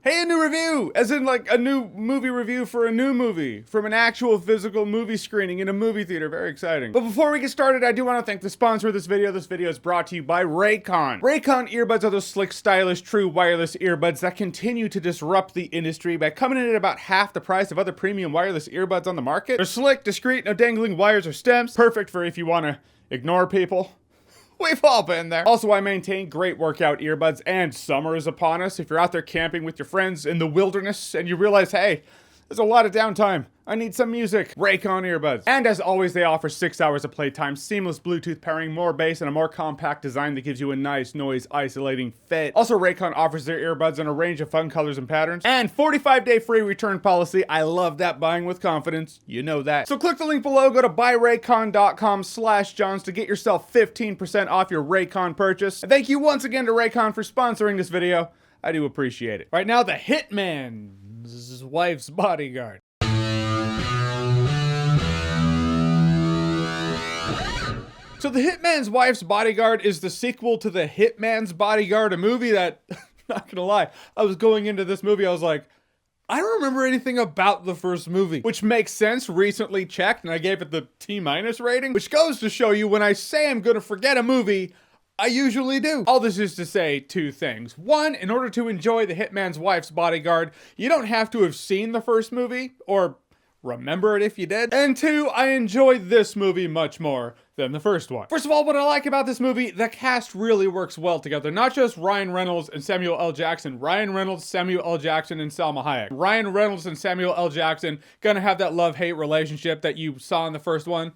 Hey, a new review! As in, like, a new movie review for a new movie from an actual physical movie screening in a movie theater. Very exciting. But before we get started, I do want to thank the sponsor of this video. This video is brought to you by Raycon. Raycon earbuds are those slick, stylish, true wireless earbuds that continue to disrupt the industry by coming in at about half the price of other premium wireless earbuds on the market. They're slick, discreet, no dangling wires or stems. Perfect for if you want to ignore people. We've all been there. Also, I maintain great workout earbuds, and summer is upon us. If you're out there camping with your friends in the wilderness and you realize, hey, there's a lot of downtime, I need some music, Raycon earbuds. And as always, they offer 6 hours of playtime, seamless Bluetooth pairing, more bass, and a more compact design that gives you a nice noise isolating fit. Also, Raycon offers their earbuds in a range of fun colors and patterns. And 45-day free return policy. I love that buying with confidence. You know that. So click the link below, go to buyraycon.com/Johns to get yourself 15% off your Raycon purchase. And thank you once again to Raycon for sponsoring this video. I do appreciate it. Right now, the Hitman's Wife's Bodyguard. So The Hitman's Wife's Bodyguard is the sequel to The Hitman's Bodyguard, a movie that, not gonna lie, I was going into this movie, I was like, I don't remember anything about the first movie, which makes sense, recently checked, and I gave it the Tminus rating, which goes to show you when I say I'm gonna forget a movie, I usually do. All this is to say two things. One, in order to enjoy The Hitman's Wife's Bodyguard, you don't have to have seen the first movie, or remember it if you did. And two, I enjoyed this movie much more than the first one. First of all, what I like about this movie, the cast really works well together. Not just Ryan Reynolds and Samuel L. Jackson. Ryan Reynolds, Samuel L. Jackson, and Salma Hayek. Ryan Reynolds and Samuel L. Jackson gonna have that love-hate relationship that you saw in the first one,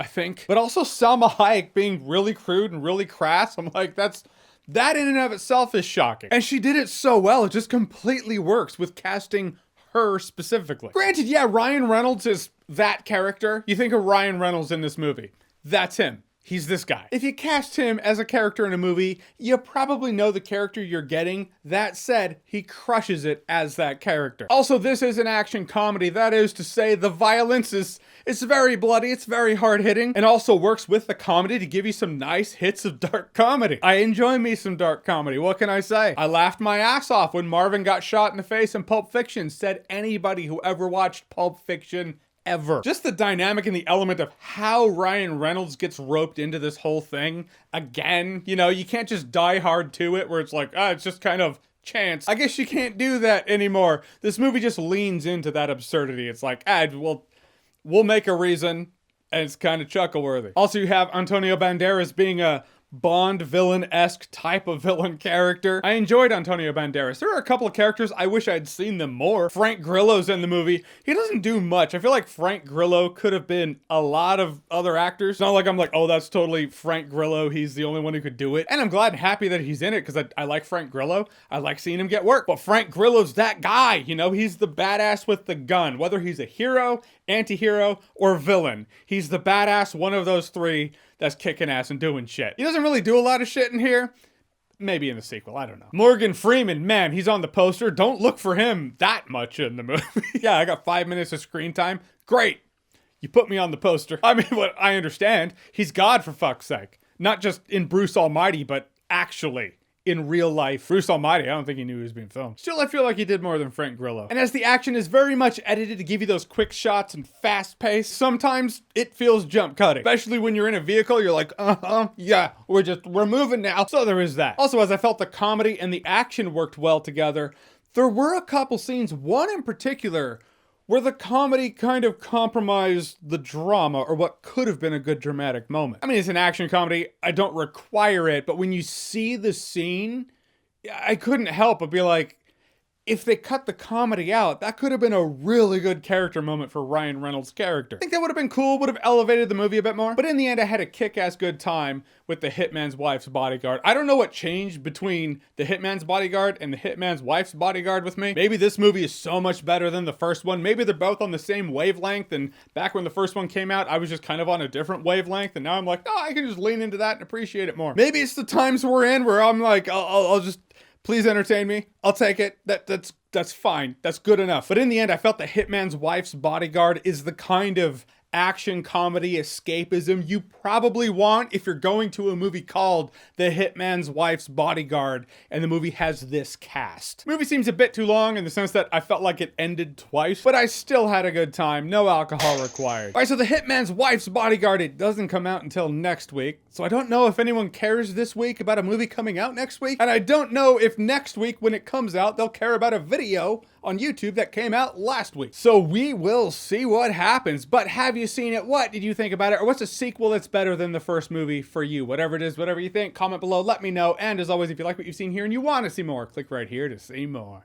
I think. But also Salma Hayek being really crude and really crass. I'm like, that in and of itself is shocking. And she did it so well, it just completely works with casting her specifically. Granted, yeah, Ryan Reynolds is that character. You think of Ryan Reynolds in this movie. That's him. He's this guy. If you cast him as a character in a movie, you probably know the character you're getting. That said, he crushes it as that character. Also, this is an action comedy. That is to say, the violence is very bloody, it's very hard-hitting, and also works with the comedy to give you some nice hits of dark comedy. I enjoy me some dark comedy, what can I say? I laughed my ass off when Marvin got shot in the face in Pulp Fiction, said anybody who ever watched Pulp Fiction ever. Just the dynamic and the element of how Ryan Reynolds gets roped into this whole thing. Again, you know, you can't just die hard to it where it's like, it's just kind of chance. I guess you can't do that anymore. This movie just leans into that absurdity. It's like, we'll make a reason, and it's kind of chuckle-worthy. Also, you have Antonio Banderas being a Bond villain-esque type of villain character. I enjoyed Antonio Banderas. There are a couple of characters I wish I'd seen them more. Frank Grillo's in the movie. He doesn't do much. I feel like Frank Grillo could have been a lot of other actors. It's not like I'm like, oh, that's totally Frank Grillo. He's the only one who could do it. And I'm glad and happy that he's in it because I like Frank Grillo. I like seeing him get work. But Frank Grillo's that guy, you know? He's the badass with the gun. Whether he's a hero, anti-hero, or villain. He's the badass, one of those three that's kicking ass and doing shit. He doesn't really do a lot of shit in here. Maybe in the sequel, I don't know. Morgan Freeman, man, he's on the poster. Don't look for him that much in the movie. Yeah, I got 5 minutes of screen time. Great. You put me on the poster. I mean, what I understand, he's God for fuck's sake. Not just in Bruce Almighty, but actually in real life. Bruce Almighty, I don't think he knew he was being filmed. Still, I feel like he did more than Frank Grillo. And as the action is very much edited to give you those quick shots and fast pace, sometimes it feels jump cutting. Especially when you're in a vehicle, you're like, yeah, we're moving now. So there is that. Also, as I felt the comedy and the action worked well together, there were a couple scenes, one in particular, where the comedy kind of compromised the drama, or what could have been a good dramatic moment. I mean, it's an action comedy, I don't require it, but when you see the scene, I couldn't help but be like, if they cut the comedy out, that could have been a really good character moment for Ryan Reynolds' character. I think that would have been cool, would have elevated the movie a bit more. But in the end, I had a kick-ass good time with The Hitman's Wife's Bodyguard. I don't know what changed between The Hitman's Bodyguard and The Hitman's Wife's Bodyguard with me. Maybe this movie is so much better than the first one. Maybe they're both on the same wavelength, and back when the first one came out, I was just kind of on a different wavelength, and now I'm like, I can just lean into that and appreciate it more. Maybe it's the times we're in where I'm like, I'll just... Please entertain me. I'll take it. That's fine. That's good enough. But in the end, I felt The Hitman's Wife's Bodyguard is the kind of action comedy escapism you probably want if you're going to a movie called The Hitman's Wife's Bodyguard and the movie has this cast. The movie seems a bit too long in the sense that I felt like it ended twice, but I still had a good time. No alcohol required. Alright, so The Hitman's Wife's Bodyguard, it doesn't come out until next week, so I don't know if anyone cares this week about a movie coming out next week, and I don't know if next week when it comes out they'll care about a video on YouTube that came out last week. So we will see what happens. But have you seen it? What did you think about it? Or what's a sequel that's better than the first movie for you? Whatever it is, whatever you think, comment below, let me know. And as always, if you like what you've seen here and you want to see more, click right here to see more.